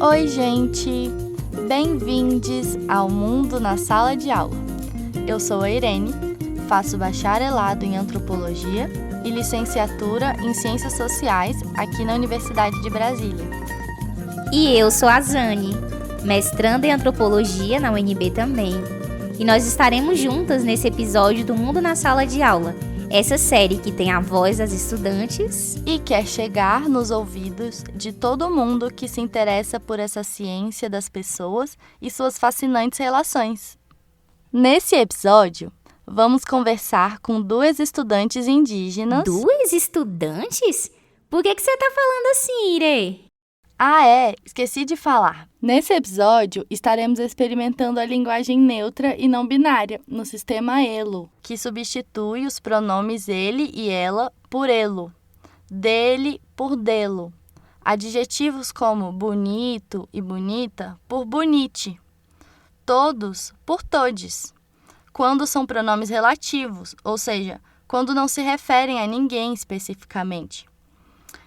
Oi, gente! Bem-vindos ao Mundo na Sala de Aula. Eu sou a Irene, faço bacharelado em Antropologia e licenciatura em Ciências Sociais aqui na Universidade de Brasília. E eu sou a Zane, mestranda em Antropologia na UNB também. E nós estaremos juntas nesse episódio do Mundo na Sala de Aula, essa série que tem a voz das estudantes e quer chegar nos ouvidos de todo mundo que se interessa por essa ciência das pessoas e suas fascinantes relações. Nesse episódio, vamos conversar com duas estudantes indígenas. Duas estudantes? Por que você tá falando assim, Ire? Esqueci de falar. Nesse episódio, estaremos experimentando a linguagem neutra e não binária no sistema ELO, que substitui os pronomes ele e ela por elo, dele por delo, adjetivos como bonito e bonita por bonite, todos por todes, quando são pronomes relativos, ou seja, quando não se referem a ninguém especificamente.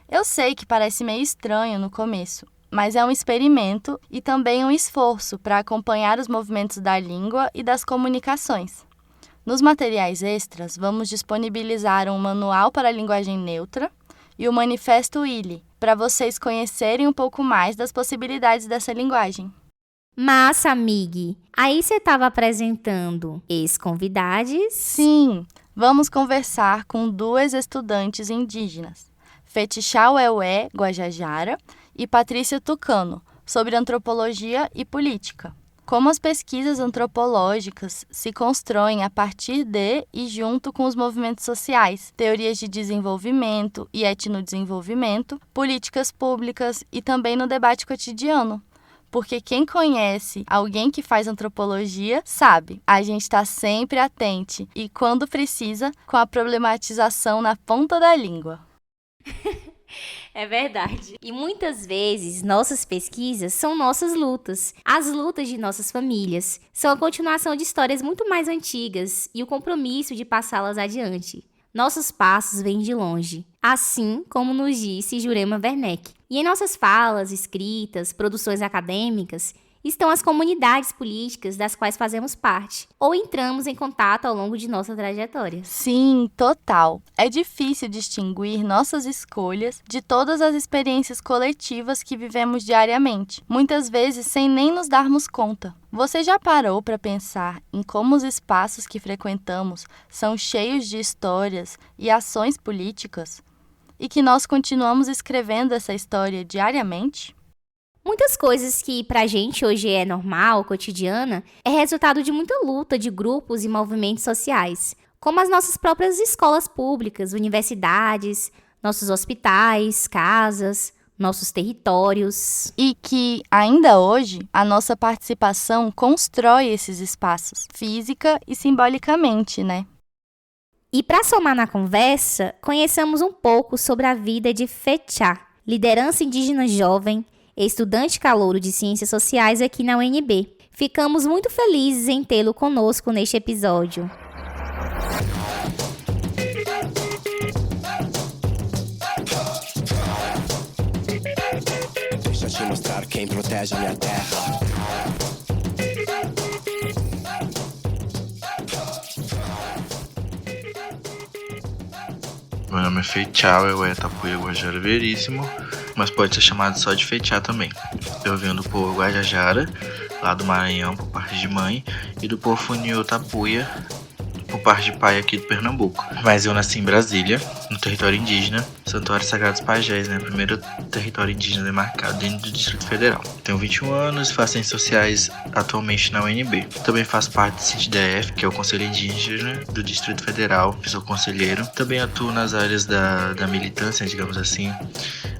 Eu sei que parece meio estranho no começo, mas é um experimento e também um esforço para acompanhar os movimentos da língua e das comunicações. Nos materiais extras, vamos disponibilizar um manual para a linguagem neutra e o Manifesto ILE, para vocês conhecerem um pouco mais das possibilidades dessa linguagem. Massa, amigue! Aí você estava apresentando ex-convidados? Sim, vamos conversar com duas estudantes indígenas. Fetixau Eué Guajajara e Patrícia Tucano, sobre antropologia e política. Como as pesquisas antropológicas se constroem a partir de e junto com os movimentos sociais, teorias de desenvolvimento e etnodesenvolvimento, políticas públicas e também no debate cotidiano. Porque quem conhece alguém que faz antropologia sabe, a gente está sempre atente e, quando precisa, com a problematização na ponta da língua. É verdade. E muitas vezes nossas pesquisas são nossas lutas. As lutas de nossas famílias são a continuação de histórias muito mais antigas e o compromisso de passá-las adiante. Nossos passos vêm de longe, assim como nos disse Jurema Werneck. E em nossas falas, escritas, produções acadêmicas, estão as comunidades políticas das quais fazemos parte ou entramos em contato ao longo de nossa trajetória. Sim, total. É difícil distinguir nossas escolhas de todas as experiências coletivas que vivemos diariamente, muitas vezes sem nem nos darmos conta. Você já parou para pensar em como os espaços que frequentamos são cheios de histórias e ações políticas? E que nós continuamos escrevendo essa história diariamente? Muitas coisas que pra gente hoje é normal, cotidiana, é resultado de muita luta de grupos e movimentos sociais, como as nossas próprias escolas públicas, universidades, nossos hospitais, casas, nossos territórios. E que, ainda hoje, a nossa participação constrói esses espaços, física e simbolicamente, né? E para somar na conversa, conheçamos um pouco sobre a vida de Fetchá, liderança indígena jovem, estudante calouro de Ciências Sociais aqui na UNB. Ficamos muito felizes em tê-lo conosco neste episódio. Deixa eu te mostrar quem protege a minha terra. Meu nome é Fetixau Eué Tapuia Guajajara Veríssimo, mas pode ser chamado só de Fetixá também. Eu venho do povo Guajajara, lá do Maranhão, por parte de mãe, e do povo Funiô Tapuia, por parte de pai aqui do Pernambuco. Mas eu nasci em Brasília, no território indígena, Santuário Sagrados Pajés, né? Primeiro território indígena demarcado dentro do Distrito Federal. Tenho 21 anos, faço Ciências Sociais atualmente na UNB. Também faço parte do CINTDF, que é o Conselho Indígena do Distrito Federal, sou conselheiro. Também atuo nas áreas da militância, digamos assim,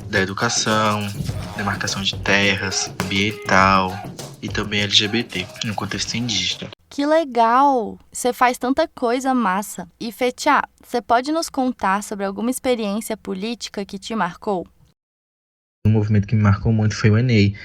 da educação, demarcação de terras, ambiental e também LGBT, no contexto indígena. Que legal! Você faz tanta coisa massa. E Fetixá, você pode nos contar sobre alguma experiência política que te marcou? Um movimento que me marcou muito foi o ENEI,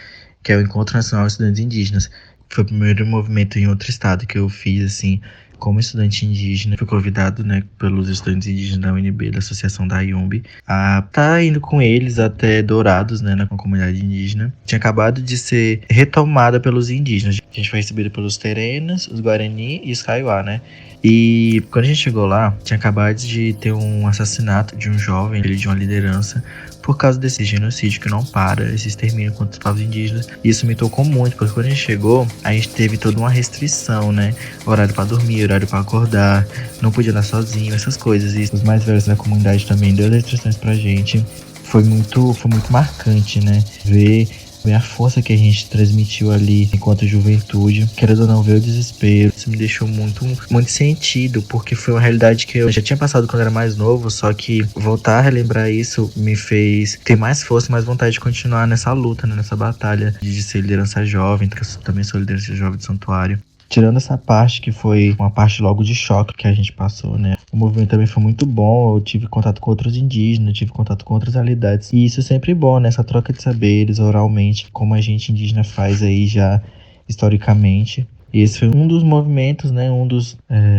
que é o Encontro Nacional de Estudantes Indígenas, Foi o primeiro movimento em outro estado que eu fiz, assim, como estudante indígena. Fui convidado, né, pelos estudantes indígenas da UNB, da Associação da IUMB, a estar indo com eles até Dourados, né, na comunidade indígena. Tinha acabado de ser retomada pelos indígenas. A gente foi recebido pelos Terenas, os Guarani e os Kaiowá, né? E quando a gente chegou lá, tinha acabado de ter um assassinato de um jovem, de uma liderança, por causa desse genocídio que não para, esse extermínio contra os povos indígenas. E isso me tocou muito, porque quando a gente chegou, a gente teve toda uma restrição, né? Horário pra dormir, horário pra acordar, não podia andar sozinho, essas coisas. E os mais velhos da comunidade também deu restrições pra gente. Foi muito marcante, né? Ver a força que a gente transmitiu ali enquanto juventude, querendo ou não ver o desespero. Isso me deixou muito sentido, porque foi uma realidade que eu já tinha passado quando era mais novo, só que voltar a relembrar isso me fez ter mais força e mais vontade de continuar nessa luta, né, nessa batalha de ser liderança jovem, que eu também sou liderança jovem do santuário. Tirando essa parte que foi uma parte logo de choque que a gente passou, né? O movimento também foi muito bom, eu tive contato com outros indígenas, tive contato com outras realidades. E isso é sempre bom, né? Essa troca de saberes oralmente, como a gente indígena faz aí já historicamente. E esse foi um dos movimentos, né?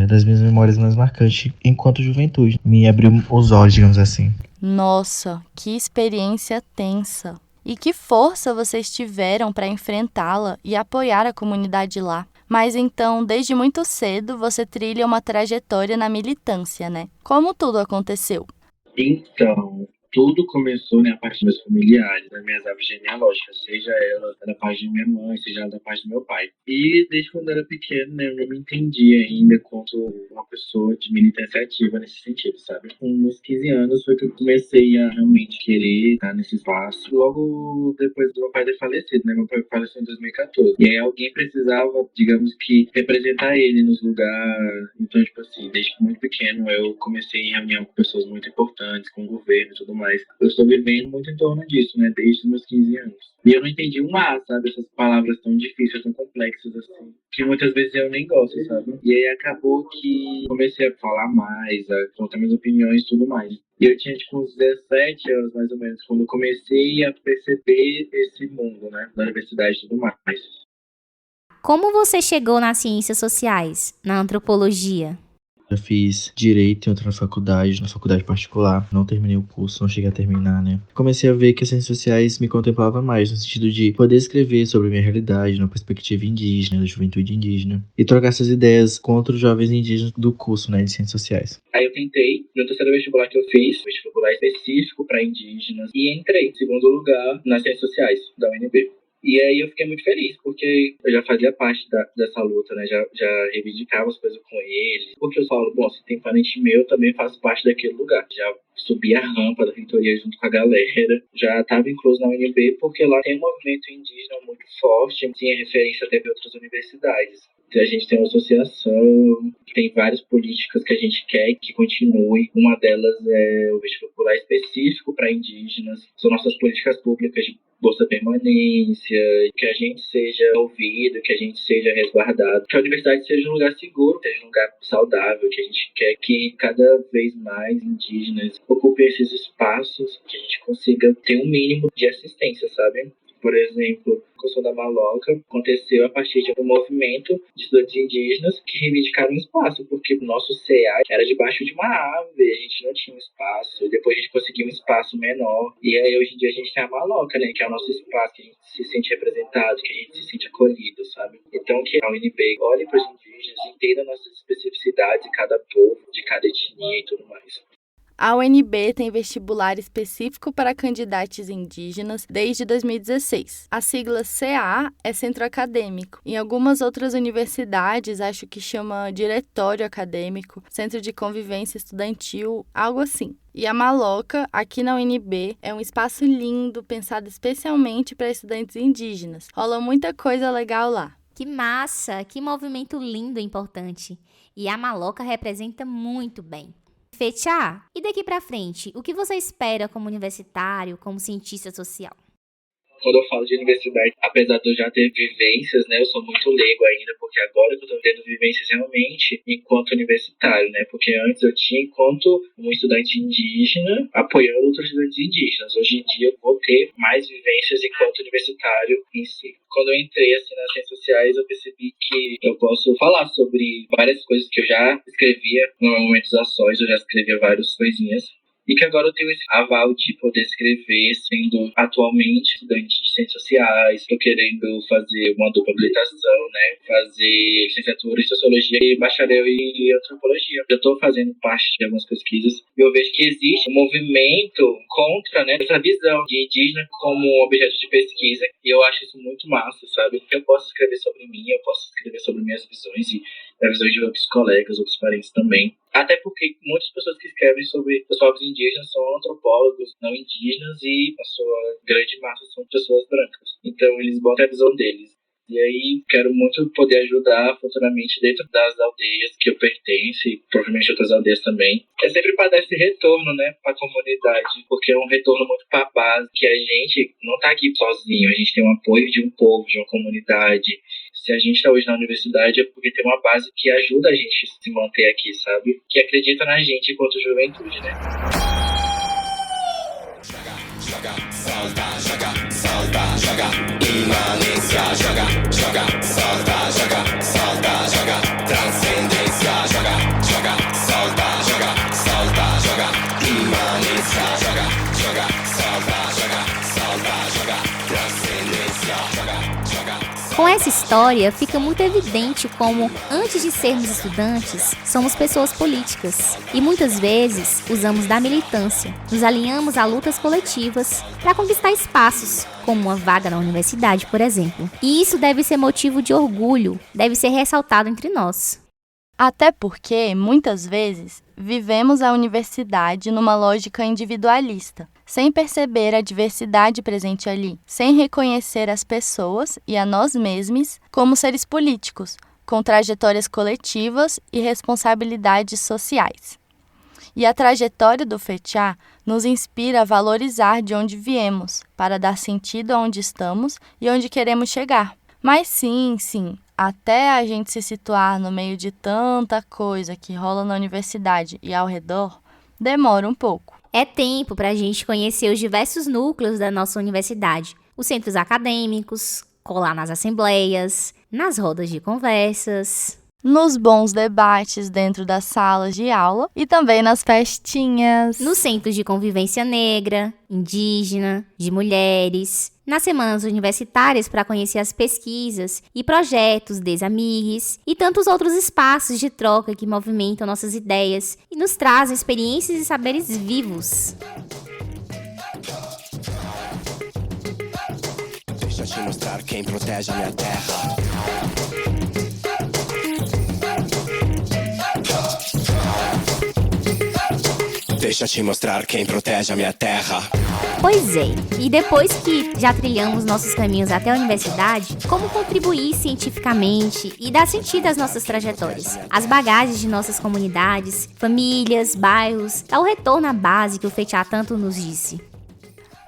Das minhas memórias mais marcantes enquanto juventude. Me abriu os olhos, digamos assim. Nossa, que experiência tensa! E que força vocês tiveram para enfrentá-la e apoiar a comunidade lá. Mas então, desde muito cedo, você trilha uma trajetória na militância, né? Como tudo aconteceu? Então, tudo começou, né, a partir dos meus familiares, das minhas árvores genealógicas, seja ela da parte de minha mãe, seja ela da parte do meu pai. E desde quando eu era pequeno, né, eu não me entendia ainda como uma pessoa de militância ativa nesse sentido, sabe? Com uns 15 anos foi que eu comecei a realmente querer estar nesse espaço. Logo depois do meu pai ter falecido, né, meu pai faleceu em 2014. E aí alguém precisava, digamos que, representar ele nos lugares. Então, tipo assim, desde muito pequeno eu comecei em reunião com pessoas muito importantes, com o governo e tudo mais. Eu estou vivendo muito em torno disso, né? Desde os meus 15 anos. E eu não entendi um A, sabe? Essas palavras tão difíceis, tão complexas, assim. Que muitas vezes eu nem gosto, sabe? E aí acabou que comecei a falar mais, a contar minhas opiniões e tudo mais. E eu tinha, tipo, uns 17 anos, mais ou menos, quando eu comecei a perceber esse mundo, né? Da universidade e tudo mais. Como você chegou nas ciências sociais, na antropologia? Eu fiz direito em outra faculdade, na faculdade particular. Não terminei o curso, não cheguei a terminar, né? Comecei a ver que as ciências sociais me contemplava mais, no sentido de poder escrever sobre a minha realidade, na perspectiva indígena, da juventude indígena. E trocar essas ideias com outros jovens indígenas do curso, né, de ciências sociais. Aí eu tentei, no terceiro vestibular que eu fiz, vestibular específico para indígenas, e entrei em segundo lugar nas ciências sociais da UNB. E aí eu fiquei muito feliz, porque eu já fazia parte dessa luta, né? Já reivindicava as coisas com eles. Porque eu falo, bom, se tem parente meu, eu também faço parte daquele lugar. Já subi a rampa da reitoria junto com a galera. Já estava incluso na UNB, porque lá tem um movimento indígena muito forte. Tinha referência até de outras universidades. A gente tem uma associação, tem várias políticas que a gente quer que continue. Uma delas é o vestibular específico para indígenas. São nossas políticas públicas de bolsa permanência, que a gente seja ouvido, que a gente seja resguardado, que a universidade seja um lugar seguro, seja um lugar saudável, que a gente quer que cada vez mais indígenas ocupem esses espaços, que a gente consiga ter um mínimo de assistência, sabe? Por exemplo, a questão da maloca aconteceu a partir de um movimento de estudantes indígenas que reivindicaram um espaço, porque o nosso CA era debaixo de uma árvore, a gente não tinha um espaço, e depois a gente conseguiu um espaço menor, e aí hoje em dia a gente tem a maloca, né, que é o nosso espaço, que a gente se sente representado, que a gente se sente acolhido, sabe? Então que a UNB olhe para os indígenas, entenda nossas especificidades de cada povo, de cada etnia e tudo mais. A UNB tem vestibular específico para candidatos indígenas desde 2016. A sigla CA é Centro Acadêmico. Em algumas outras universidades, acho que chama Diretório Acadêmico, Centro de Convivência Estudantil, algo assim. E a Maloca, aqui na UNB, é um espaço lindo, pensado especialmente para estudantes indígenas. Rola muita coisa legal lá. Que massa! Que movimento lindo e importante. E a Maloca representa muito bem. Fechá, e daqui pra frente, o que você espera como universitário, como cientista social? quando eu falo de universidade, apesar de eu já ter vivências, né, eu sou muito leigo ainda, porque agora que eu tô tendo vivências realmente enquanto universitário, né, porque antes eu tinha enquanto um estudante indígena apoiando outros estudantes indígenas. Hoje em dia eu vou ter mais vivências enquanto universitário em si. Quando eu entrei assim nas ciências sociais, eu percebi que eu posso falar sobre várias coisas que eu já escrevia no Momentos a Sós, eu já escrevia várias coisinhas. E que agora eu tenho esse aval de poder escrever, sendo atualmente estudante de ciências sociais, estou querendo fazer uma dupla habilitação, né? Fazer licenciatura em sociologia e bacharel em antropologia. Eu estou fazendo parte de algumas pesquisas e eu vejo que existe um movimento contra, né, essa visão de indígena como objeto de pesquisa, e eu acho isso muito massa, sabe? Eu posso escrever sobre mim, eu posso escrever sobre minhas visões e a visão de outros colegas, outros parentes também. Até porque muitas pessoas que escrevem sobre os povos indígenas são antropólogos não indígenas e a sua grande massa são pessoas brancas. Então eles botam a visão deles. E aí quero muito poder ajudar futuramente dentro das aldeias que eu pertenço e provavelmente outras aldeias também. É sempre para dar esse retorno, né, para a comunidade, porque é um retorno muito para a base, que a gente não está aqui sozinho, a gente tem um apoio de um povo, de uma comunidade. Se a gente está hoje na universidade é porque tem uma base que ajuda a gente a se manter aqui, sabe? Que acredita na gente enquanto juventude, né? Com essa história, fica muito evidente como, antes de sermos estudantes, somos pessoas políticas. E muitas vezes usamos da militância, nos alinhamos a lutas coletivas para conquistar espaços, como uma vaga na universidade, por exemplo. E isso deve ser motivo de orgulho, deve ser ressaltado entre nós. Até porque, muitas vezes, vivemos a universidade numa lógica individualista, sem perceber a diversidade presente ali, sem reconhecer as pessoas e a nós mesmos como seres políticos, com trajetórias coletivas e responsabilidades sociais. E a trajetória do FECHA nos inspira a valorizar de onde viemos, para dar sentido aonde estamos e onde queremos chegar. Mas sim, até a gente se situar no meio de tanta coisa que rola na universidade e ao redor, demora um pouco. É tempo para a gente conhecer os diversos núcleos da nossa universidade, os centros acadêmicos, colar nas assembleias, nas rodas de conversas, nos bons debates dentro das salas de aula e também nas festinhas, nos centros de convivência negra, indígena, de mulheres, nas semanas universitárias para conhecer as pesquisas e projetos des amigues e tantos outros espaços de troca que movimentam nossas ideias e nos trazem experiências e saberes vivos. Deixa eu te mostrar quem protege a minha terra. Deixa eu te mostrar quem protege a minha terra. Pois é, e depois que já trilhamos nossos caminhos até a universidade, como contribuir cientificamente e dar sentido às nossas trajetórias, às bagagens de nossas comunidades, famílias, bairros, ao retorno à base que o FECHA tanto nos disse.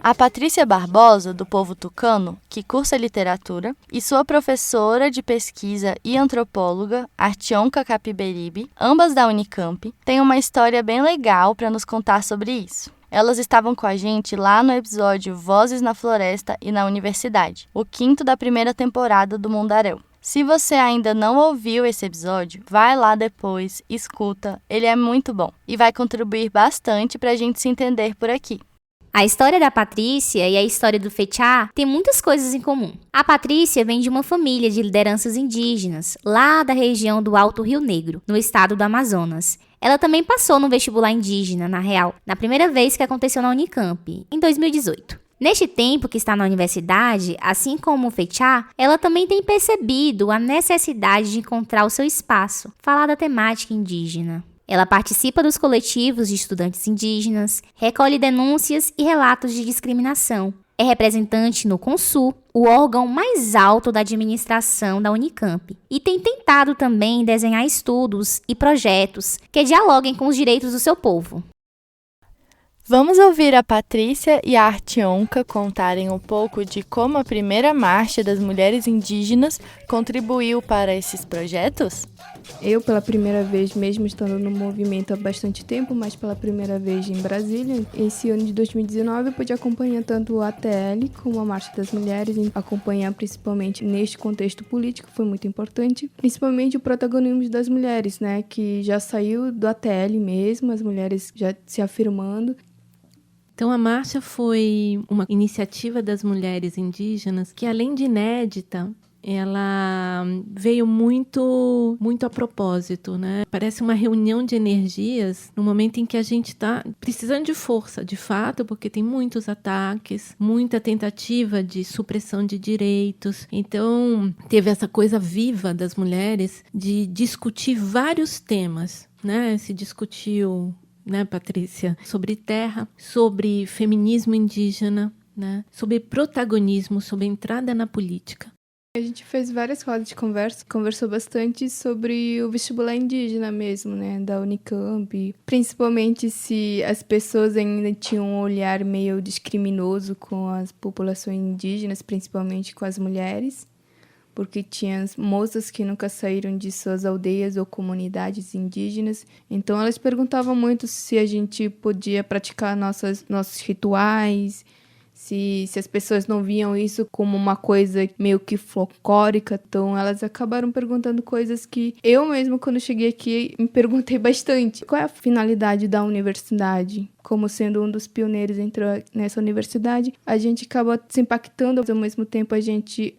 A Patrícia Barbosa, do povo tucano, que cursa literatura, e sua professora de pesquisa e antropóloga, Artionca Capiberibe, ambas da Unicamp, têm uma história bem legal para nos contar sobre isso. Elas estavam com a gente lá no episódio Vozes na Floresta e na Universidade, o 5º da primeira temporada do Mundaréu. Se você ainda não ouviu esse episódio, vai lá depois, escuta, ele é muito bom e vai contribuir bastante para a gente se entender por aqui. A história da Patrícia e a história do FECHA têm muitas coisas em comum. A Patrícia vem de uma família de lideranças indígenas, lá da região do Alto Rio Negro, no estado do Amazonas. Ela também passou no vestibular indígena, na real, na primeira vez que aconteceu na Unicamp, em 2018. Neste tempo que está na universidade, assim como o FECHA, ela também tem percebido a necessidade de encontrar o seu espaço, falar da temática indígena. Ela participa dos coletivos de estudantes indígenas, recolhe denúncias e relatos de discriminação. É representante no Consul, o órgão mais alto da administração da Unicamp, e tem tentado também desenhar estudos e projetos que dialoguem com os direitos do seu povo. Vamos ouvir a Patrícia e a Artionca contarem um pouco de como a primeira marcha das mulheres indígenas contribuiu para esses projetos? Eu, pela primeira vez, mesmo estando no movimento há bastante tempo, mas pela primeira vez em Brasília, esse ano de 2019, eu pude acompanhar tanto o ATL como a Marcha das Mulheres, acompanhar principalmente neste contexto político, foi muito importante, principalmente o protagonismo das mulheres, né, que já saiu do ATL mesmo, as mulheres já se afirmando. Então, a marcha foi uma iniciativa das mulheres indígenas que, além de inédita, ela veio muito a propósito, né? Parece uma reunião de energias no momento em que a gente está precisando de força, de fato, porque tem muitos ataques, muita tentativa de supressão de direitos. Então, teve essa coisa viva das mulheres de discutir vários temas, né? Se discutiu, né, Patrícia, sobre terra, sobre feminismo indígena, né? Sobre protagonismo, sobre entrada na política. A gente fez várias rodas de conversa, conversou bastante sobre o vestibular indígena mesmo, né, da Unicamp, principalmente se as pessoas ainda tinham um olhar meio discriminoso com as populações indígenas, principalmente com as mulheres, porque tinha moças que nunca saíram de suas aldeias ou comunidades indígenas, então elas perguntavam muito se a gente podia praticar nossos rituais, se as pessoas não viam isso como uma coisa meio que folclórica, então elas acabaram perguntando coisas que eu mesma, quando cheguei aqui, me perguntei bastante. Qual é a finalidade da universidade? Como sendo um dos pioneiros nessa universidade, a gente acaba se impactando, ao mesmo tempo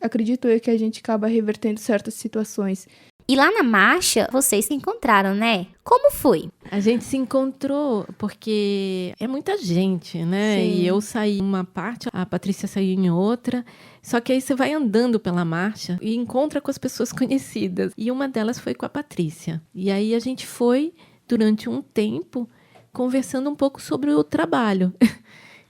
acredito eu que a gente acaba revertendo certas situações. E lá na marcha, vocês se encontraram, né? Como foi? A gente se encontrou porque é muita gente, né? Sim. E eu saí em uma parte, a Patrícia saiu em outra. Só que aí você vai andando pela marcha e encontra com as pessoas conhecidas. E uma delas foi com a Patrícia. E aí a gente foi, durante um tempo, conversando um pouco sobre o trabalho.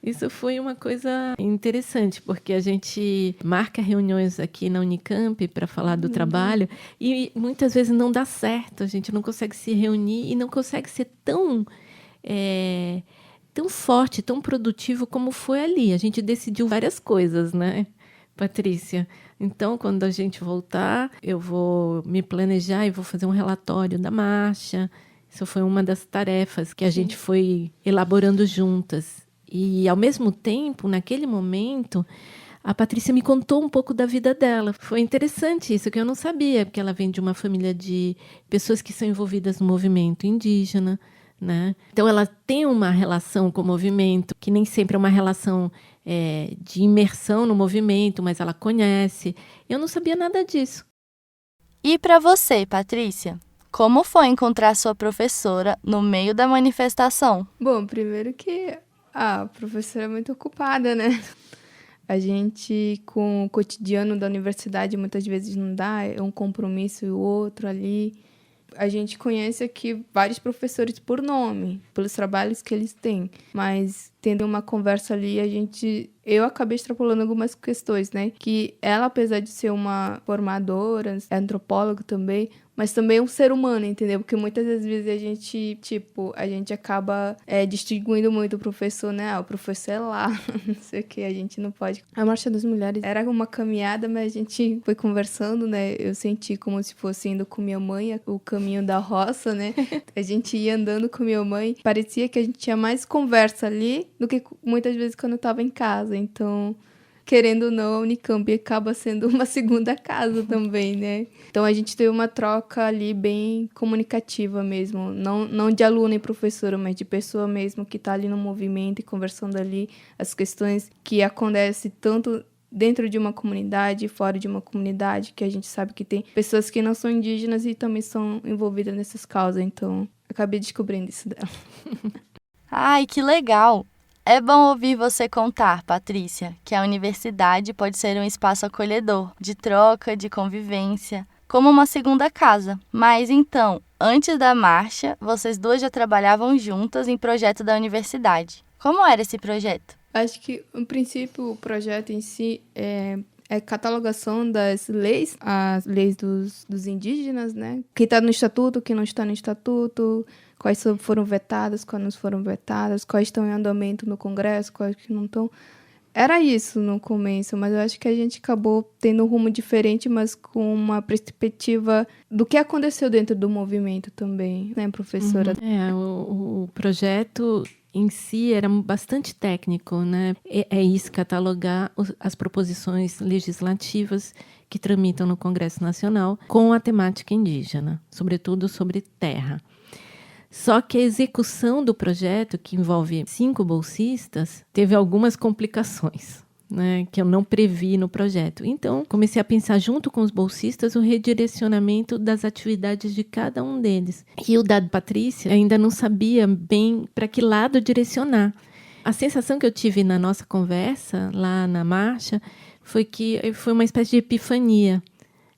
Isso foi uma coisa interessante, porque a gente marca reuniões aqui na Unicamp para falar do trabalho e muitas vezes não dá certo, a gente não consegue se reunir e não consegue ser tão forte, tão produtivo como foi ali. A gente decidiu várias coisas, né, Patrícia? Então, quando a gente voltar, eu vou me planejar e vou fazer um relatório da marcha. Isso foi uma das tarefas que a gente foi elaborando juntas. E, ao mesmo tempo, naquele momento, a Patrícia me contou um pouco da vida dela. Foi interessante isso, que eu não sabia, porque ela vem de uma família de pessoas que são envolvidas no movimento indígena, né? Então, ela tem uma relação com o movimento, que nem sempre é uma relação de imersão no movimento, mas ela conhece. Eu não sabia nada disso. E para você, Patrícia? Como foi encontrar sua professora no meio da manifestação? Bom, primeiro que a professora é muito ocupada, né? A gente, com o cotidiano da universidade, muitas vezes não dá, é um compromisso e o outro ali. A gente conhece aqui vários professores por nome, pelos trabalhos que eles têm, mas tendo uma conversa ali, eu acabei extrapolando algumas questões, né? Que ela, apesar de ser uma formadora, é antropóloga também, mas também é um ser humano, entendeu? Porque muitas das vezes a gente acaba distinguindo muito o professor, né? O professor é lá, não sei o que, a gente não pode. A Marcha das Mulheres era uma caminhada, mas a gente foi conversando, né? Eu senti como se fosse indo com minha mãe, o caminho da roça, né? A gente ia andando com minha mãe, parecia que a gente tinha mais conversa ali do que muitas vezes quando eu tava em casa. Então, querendo ou não, a Unicamp acaba sendo uma segunda casa também, né? Então, a gente teve uma troca ali bem comunicativa mesmo. Não de aluno e professora, mas de pessoa mesmo que tá ali no movimento e conversando ali as questões que acontecem tanto dentro de uma comunidade e fora de uma comunidade, que a gente sabe que tem pessoas que não são indígenas e também são envolvidas nessas causas. Então, acabei descobrindo isso dela. Ai, que legal! É bom ouvir você contar, Patrícia, que a universidade pode ser um espaço acolhedor, de troca, de convivência, como uma segunda casa. Mas então, antes da marcha, vocês duas já trabalhavam juntas em projeto da universidade. Como era esse projeto? Acho que, no princípio, o projeto em si catalogação das leis, as leis dos indígenas, né? O que está no estatuto, o que não está no estatuto, quais foram vetadas, quais não foram vetadas, quais estão em andamento no Congresso, quais que não estão. Era isso no começo, mas eu acho que a gente acabou tendo um rumo diferente, mas com uma perspectiva do que aconteceu dentro do movimento também, né, professora? O projeto em si era bastante técnico, né? É isso, catalogar as proposições legislativas que tramitam no Congresso Nacional com a temática indígena, sobretudo sobre terra. Só que a execução do projeto, que envolve 5 bolsistas, teve algumas complicações, né, que eu não previ no projeto. Então, comecei a pensar junto com os bolsistas o redirecionamento das atividades de cada um deles. E o da Patrícia ainda não sabia bem para que lado direcionar. A sensação que eu tive na nossa conversa, lá na marcha, foi que foi uma espécie de epifania.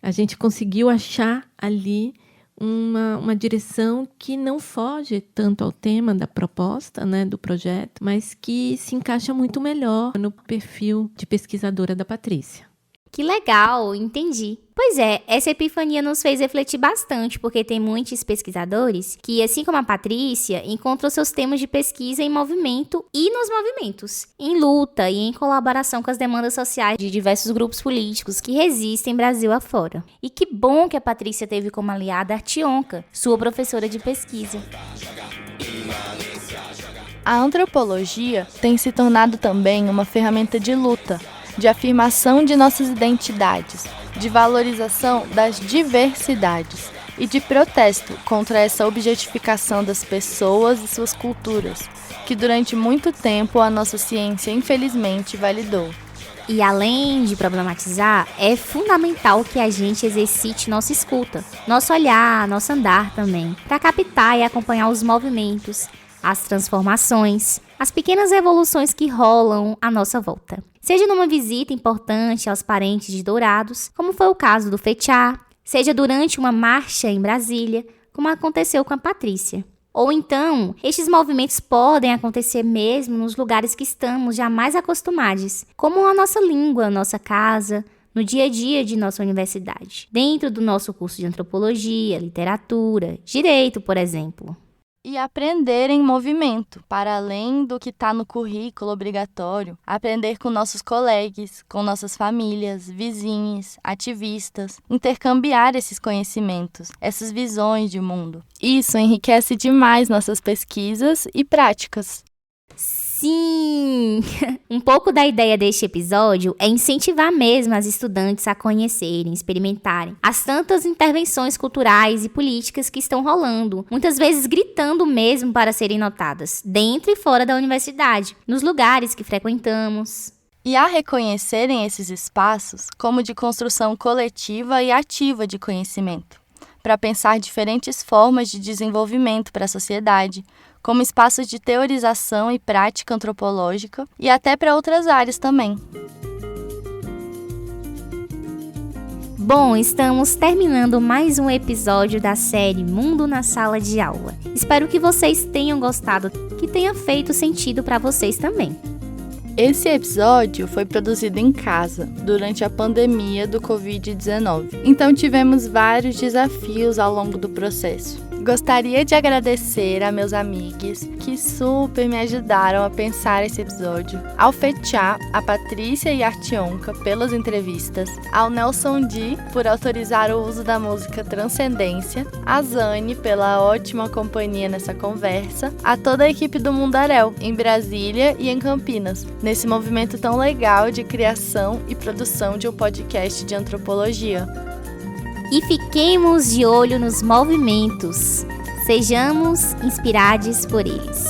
A gente conseguiu achar ali uma direção que não foge tanto ao tema da proposta, né, do projeto, mas que se encaixa muito melhor no perfil de pesquisadora da Patrícia. Que legal, entendi. Pois é, essa epifania nos fez refletir bastante, porque tem muitos pesquisadores que, assim como a Patrícia, encontram seus temas de pesquisa em movimento e nos movimentos, em luta e em colaboração com as demandas sociais de diversos grupos políticos que resistem Brasil afora. E que bom que a Patrícia teve como aliada a Artionca, sua professora de pesquisa. A antropologia tem se tornado também uma ferramenta de luta, de afirmação de nossas identidades, de valorização das diversidades e de protesto contra essa objetificação das pessoas e suas culturas, que durante muito tempo a nossa ciência infelizmente validou. E além de problematizar, é fundamental que a gente exercite nossa escuta, nosso olhar, nosso andar também, para captar e acompanhar os movimentos, as transformações, as pequenas revoluções que rolam à nossa volta. Seja numa visita importante aos parentes de Dourados, como foi o caso do Fetiá, seja durante uma marcha em Brasília, como aconteceu com a Patrícia. Ou então, estes movimentos podem acontecer mesmo nos lugares que estamos já mais acostumados, como a nossa língua, a nossa casa, no dia a dia de nossa universidade, dentro do nosso curso de antropologia, literatura, direito, por exemplo. E aprender em movimento, para além do que está no currículo obrigatório, aprender com nossos colegas, com nossas famílias, vizinhos, ativistas, intercambiar esses conhecimentos, essas visões de mundo. Isso enriquece demais nossas pesquisas e práticas. Sim! Um pouco da ideia deste episódio é incentivar mesmo as estudantes a conhecerem, experimentarem as tantas intervenções culturais e políticas que estão rolando, muitas vezes gritando mesmo para serem notadas, dentro e fora da universidade, nos lugares que frequentamos. E a reconhecerem esses espaços como de construção coletiva e ativa de conhecimento, para pensar diferentes formas de desenvolvimento para a sociedade, como espaços de teorização e prática antropológica, e até para outras áreas também. Bom, estamos terminando mais um episódio da série Mundo na Sala de Aula. Espero que vocês tenham gostado, que tenha feito sentido para vocês também. Esse episódio foi produzido em casa, durante a pandemia do Covid-19. Então tivemos vários desafios ao longo do processo. Gostaria de agradecer a meus amigos que super me ajudaram a pensar esse episódio, ao Fetiá, a Patrícia e a Artionca pelas entrevistas, ao Nelson Di por autorizar o uso da música Transcendência, a Zane pela ótima companhia nessa conversa, a toda a equipe do Mundaréu, em Brasília e em Campinas, nesse movimento tão legal de criação e produção de um podcast de antropologia. E fiquemos de olho nos movimentos. Sejamos inspirados por eles.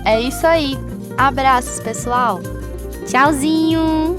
É isso aí. Abraços, pessoal. Tchauzinho!